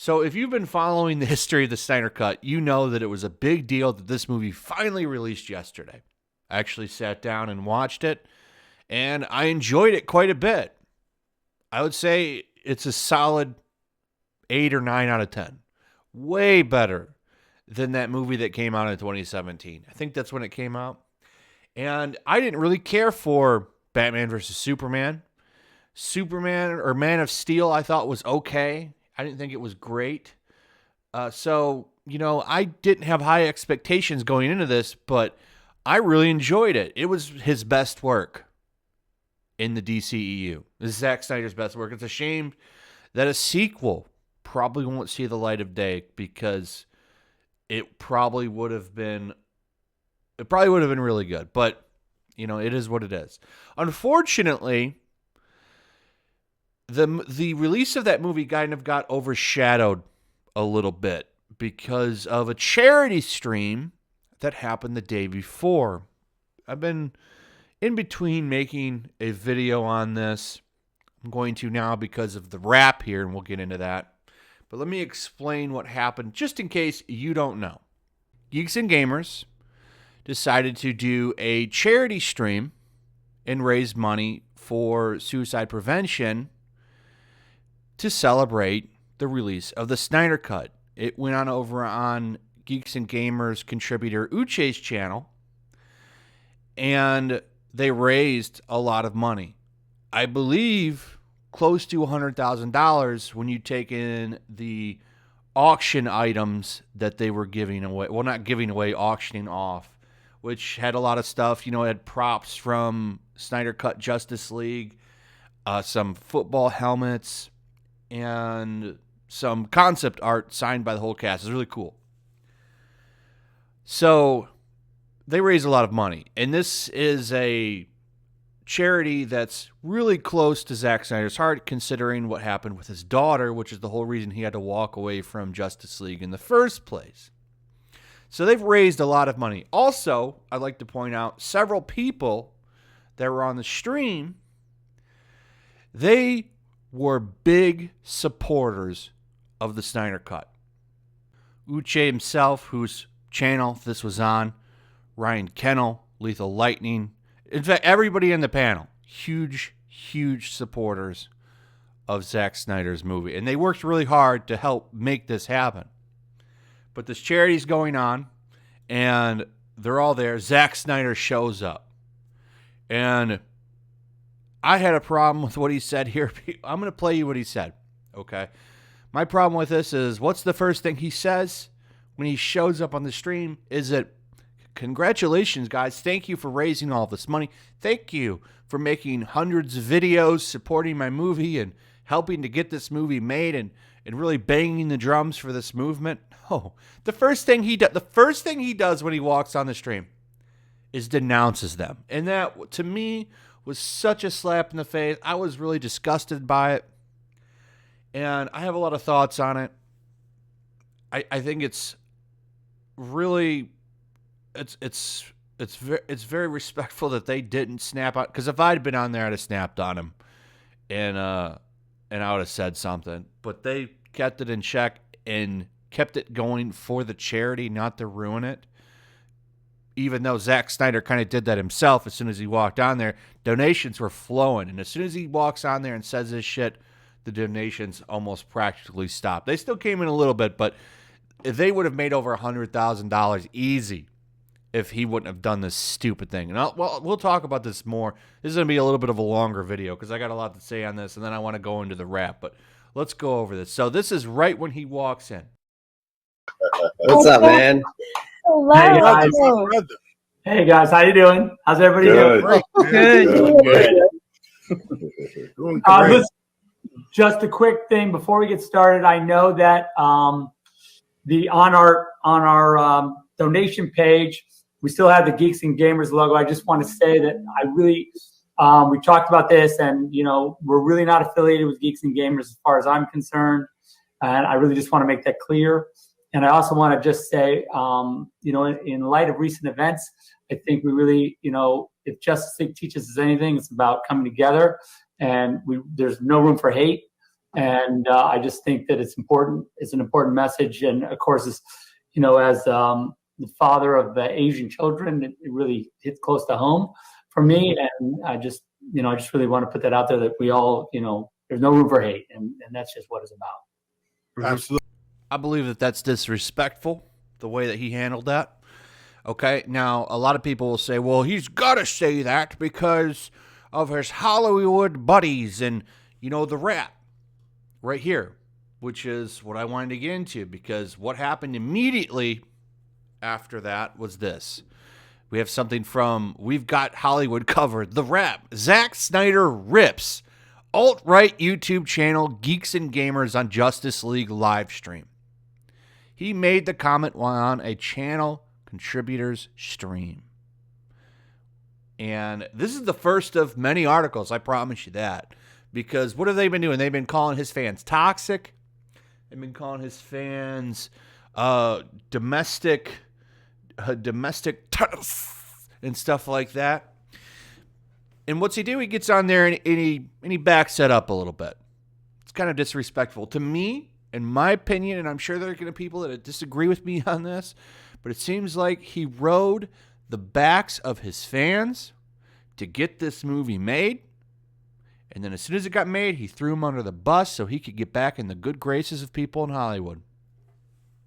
So if you've been following the history of the Snyder Cut, you know that it was a big deal that this movie finally released yesterday. I actually sat down and watched it, and I enjoyed it quite a bit. I would say it's a solid 8 or 9 out of 10. Way better than that movie that came out in 2017. I think that's when it came out. And I didn't really care for Batman versus Superman. Superman or Man of Steel I thought was okay. I didn't think it was great. I didn't have high expectations going into this, but I really enjoyed it. It was his best work in the DCEU. This is Zack Snyder's best work. It's a shame that a sequel probably won't see the light of day because it probably would have been really good. But, it is what it is. Unfortunately, the release of that movie kind of got overshadowed a little bit because of a charity stream that happened the day before. I've been in between making a video on this. I'm going to now because of the wrap here, and we'll get into that. But let me explain what happened, just in case you don't know. Geeks and Gamers decided to do a charity stream and raise money for suicide prevention to celebrate the release of the Snyder Cut. It went on over on Geeks and Gamers contributor Uche's channel, and they raised a lot of money. I believe close to $100,000 when you take in the auction items that they were giving away. Well, not giving away, auctioning off, which had a lot of stuff. It had props from Snyder Cut Justice League, some football helmets, and some concept art signed by the whole cast. It's really cool. So they raised a lot of money. And this is a charity that's really close to Zack Snyder's heart, considering what happened with his daughter, which is the whole reason he had to walk away from Justice League in the first place. So they've raised a lot of money. Also, I'd like to point out several people that were on the stream, they were big supporters of the Snyder Cut. Uche himself, whose channel this was on, Ryan Kennel, Lethal Lightning, in fact, everybody in the panel, huge supporters of Zack Snyder's movie. And they worked really hard to help make this happen. But this charity's going on, and they're all there. Zack Snyder shows up. And I had a problem with what he said here. I'm going to play you what he said, okay? My problem with this is, what's the first thing he says when he shows up on the stream? Is it, congratulations, guys. Thank you for raising all this money. Thank you for making hundreds of videos supporting my movie and helping to get this movie made and really banging the drums for this movement. No. The first thing he does when he walks on the stream is denounces them. And that, to me, was such a slap in the face. I was really disgusted by it. And I have a lot of thoughts on it. I think it's really, it's very respectful that they didn't snap out. Because if I'd been on there, I'd have snapped on him. And I would have said something. But they kept it in check and kept it going for the charity, not to ruin it. Even though Zack Snyder kind of did that himself as soon as he walked on there, donations were flowing. And as soon as he walks on there and says this shit, the donations almost practically stopped. They still came in a little bit, but if they would have made over $100,000 easy if he wouldn't have done this stupid thing. And we'll talk about this more. This is going to be a little bit of a longer video because I got a lot to say on this, and then I want to go into the wrap. But let's go over this. So this is right when he walks in. What's up, man? Hello. Hey guys. Hey guys, how you doing? How's everybody doing? Good. Good. Listen, just a quick thing before we get started. I know that on our donation page, we still have the Geeks and Gamers logo. I just want to say that I really we talked about this, and we're really not affiliated with Geeks and Gamers as far as I'm concerned, and I really just want to make that clear. And I also want to just say, in light of recent events, I think we really, if Justice League teaches us anything, it's about coming together, and there's no room for hate. And I just think that it's important. It's an important message. And of course, as the father of Asian children, it really hits close to home for me. And I just really want to put that out there that we all, there's no room for hate. And that's just what it's about. Absolutely. I believe that that's disrespectful, the way that he handled that. Okay, now a lot of people will say, well, he's got to say that because of his Hollywood buddies and, the rap right here, which is what I wanted to get into, because what happened immediately after that was this. We have something from We've Got Hollywood Covered, the rap. Zack Snyder rips alt-right YouTube channel Geeks and Gamers on Justice League live stream. He made the comment while on a channel contributors stream. And this is the first of many articles, I promise you that. Because what have they been doing? They've been calling his fans toxic. They've been calling his fans domestic and stuff like that. And what's he do? He gets on there and he backs it up a little bit. It's kind of disrespectful to me, in my opinion, and I'm sure there are going to be people that disagree with me on this, but it seems like he rode the backs of his fans to get this movie made. And then as soon as it got made, he threw him under the bus so he could get back in the good graces of people in Hollywood.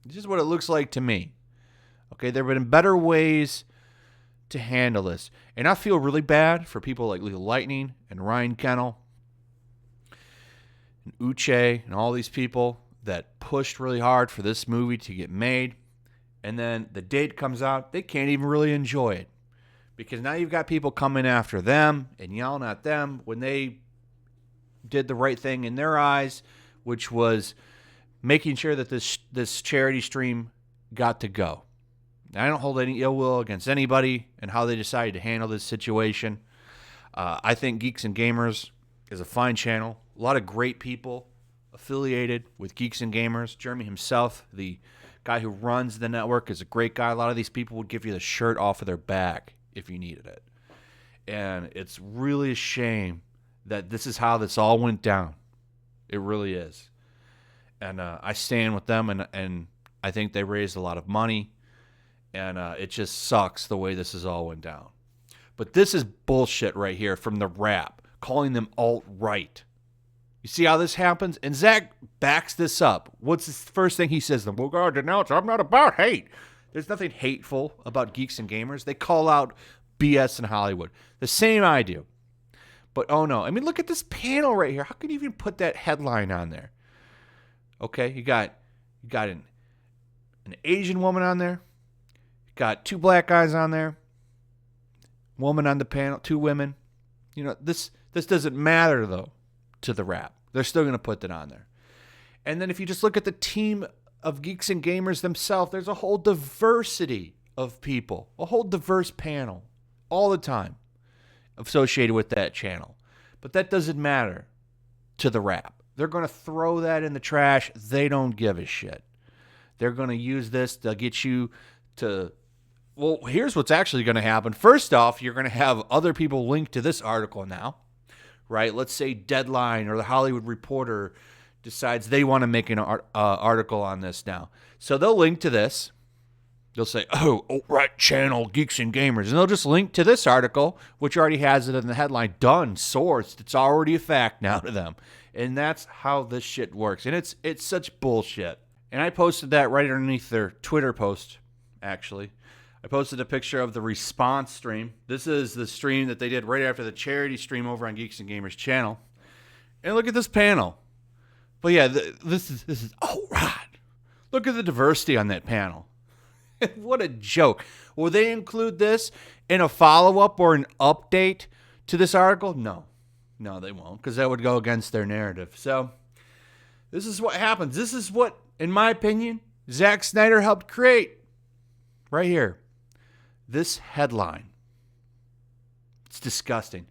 This is what it looks like to me. Okay, there have been better ways to handle this. And I feel really bad for people like Lethal Lightning and Ryan Kennel and Uche and all these people that pushed really hard for this movie to get made. And then the date comes out, they can't even really enjoy it. Because now you've got people coming after them and yelling at them when they did the right thing in their eyes, which was making sure that this charity stream got to go. Now, I don't hold any ill will against anybody and how they decided to handle this situation. I think Geeks and Gamers is a fine channel. A lot of great people affiliated with Geeks and Gamers. Jeremy himself, the guy who runs the network, is a great guy. A lot of these people would give you the shirt off of their back if you needed it. And it's really a shame that this is how this all went down. It really is. And I stand with them, and I think they raised a lot of money. And it just sucks the way this has all went down. But this is bullshit right here from the rap, calling them alt-right. You see how this happens? And Zach backs this up. What's the first thing he says? We're going to denounce. I'm not about hate. There's nothing hateful about Geeks and Gamers. They call out BS in Hollywood. The same I do. But oh no. I mean, look at this panel right here. How could you even put that headline on there? Okay, you got an Asian woman on there. You got two black guys on there. Woman on the panel, two women. You know, this doesn't matter though to the rap. They're still going to put that on there. And then if you just look at the team of Geeks and Gamers themselves, there's a whole diversity of people, a whole diverse panel all the time associated with that channel. But that doesn't matter to the rap. They're going to throw that in the trash. They don't give a shit. They're going to use this to get you to... Well, here's what's actually going to happen. First off, you're going to have other people linked to this article now, right? Let's say Deadline or the Hollywood Reporter decides they want to make an article on this now. So they'll link to this. They'll say, oh, alt-right channel, Geeks and Gamers. And they'll just link to this article, which already has it in the headline. Done, sourced. It's already a fact now to them. And that's how this shit works. And it's such bullshit. And I posted that right underneath their Twitter post, actually. I posted a picture of the response stream. This is the stream that they did right after the charity stream over on Geeks and Gamers channel. And look at this panel. But yeah, this is all right. Look at the diversity on that panel. What a joke. Will they include this in a follow-up or an update to this article? No. No, they won't, because that would go against their narrative. So this is what happens. This is what, in my opinion, Zack Snyder helped create. Right here. This headline. It's disgusting.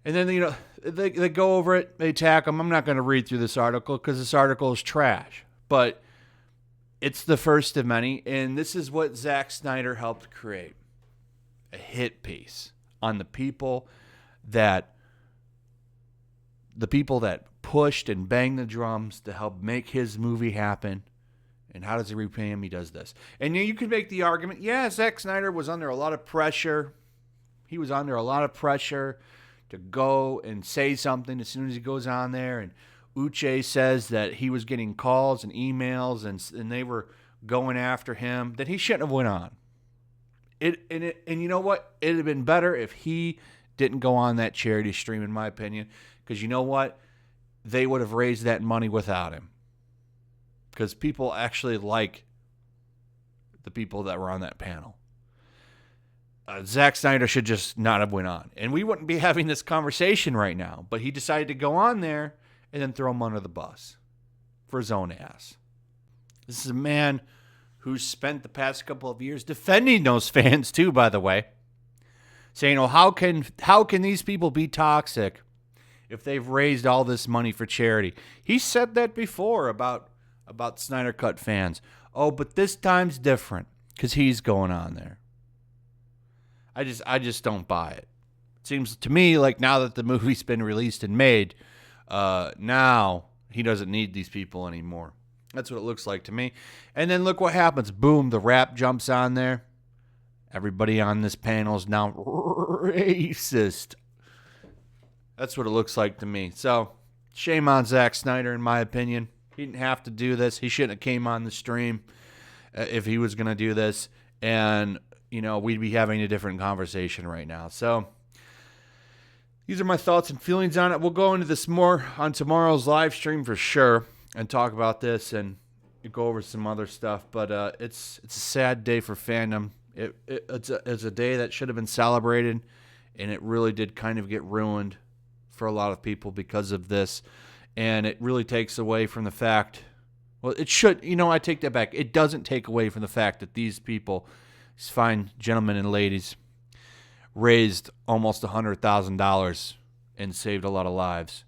And then, you know, they go over it. They attack them. I'm not going to read through this article because this article is trash. But it's the first of many. And this is what Zack Snyder helped create. A hit piece on the people that the people that pushed and banged the drums to help make his movie happen. And how does he repay him? He does this. And you could make the argument, yeah, Zack Snyder was under a lot of pressure. He was under a lot of pressure to go and say something as soon as he goes on there. And Uche says that he was getting calls and emails and they were going after him, that he shouldn't have went on. And you know what? It would have been better if he didn't go on that charity stream, in my opinion. Because you know what? They would have raised that money without him. Because people actually like the people that were on that panel. Zack Snyder should just not have went on. And we wouldn't be having this conversation right now. But he decided to go on there and then throw him under the bus for his own ass. This is a man who's spent the past couple of years defending those fans too, by the way. Saying, oh, how can these people be toxic if they've raised all this money for charity? He said that before about Snyder Cut fans. Oh, but this time's different because he's going on there. I just don't buy it. It seems to me like now that the movie's been released and made, now he doesn't need these people anymore. That's what it looks like to me. And then look what happens. Boom, the rap jumps on there. Everybody on this panel is now racist. That's what it looks like to me. So, shame on Zack Snyder, in my opinion. He didn't have to do this. He shouldn't have came on the stream if he was going to do this. And, you know, we'd be having a different conversation right now. So, these are my thoughts and feelings on it. We'll go into this more on tomorrow's live stream for sure and talk about this and go over some other stuff. But it's a sad day for fandom. It's a day that should have been celebrated, and it really did kind of get ruined for a lot of people because of this. And it really takes away from the fact, well, it should, I take that back. It doesn't take away from the fact that these people, these fine gentlemen and ladies, raised almost $100,000 and saved a lot of lives.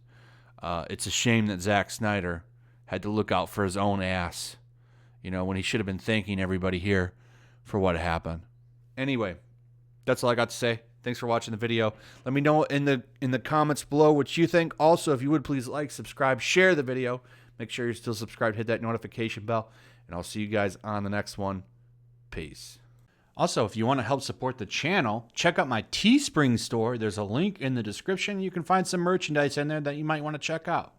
It's a shame that Zack Snyder had to look out for his own ass, when he should have been thanking everybody here for what happened. Anyway, that's all I got to say. Thanks for watching the video. Let me know in the comments below what you think. Also, if you would, please like, subscribe, share the video. Make sure you're still subscribed. Hit that notification bell. And I'll see you guys on the next one. Peace. Also, if you want to help support the channel, check out my Teespring store. There's a link in the description. You can find some merchandise in there that you might want to check out.